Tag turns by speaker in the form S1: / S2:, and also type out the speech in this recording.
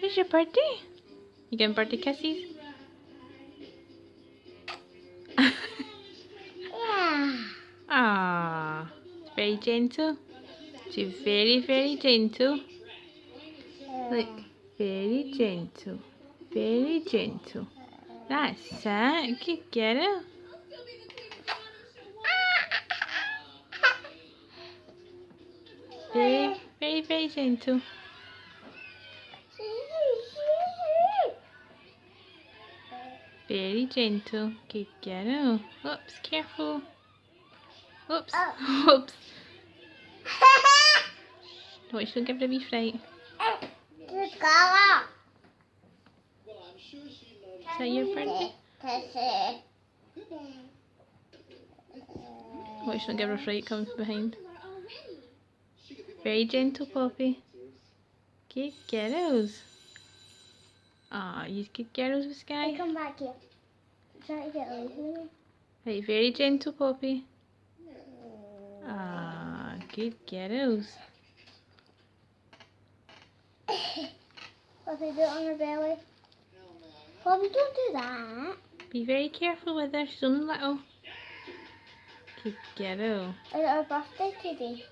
S1: It's your birthday. You getting birthday kisses?
S2: Yeah.
S1: Ah, very gentle. She's very, very gentle. Look, very gentle. Very gentle. That's it. Good girl. Very, very, very gentle. Very gentle. Good girl. Oops, careful. Oops. Oops. No, you shouldn't give her a wee fright. Is that your birthday? Oh, you shouldn't give her a fright coming from behind. Very gentle, Poppy. Good girls. Ah, you good girls with Skye.
S2: Come back here. Try to get away from me.
S1: Right, very gentle, Poppy. Ah, good girls.
S2: Poppy, do it on her belly. Poppy, don't do that.
S1: Be very careful with her, she's only little. Good girl.
S2: Is it her birthday today?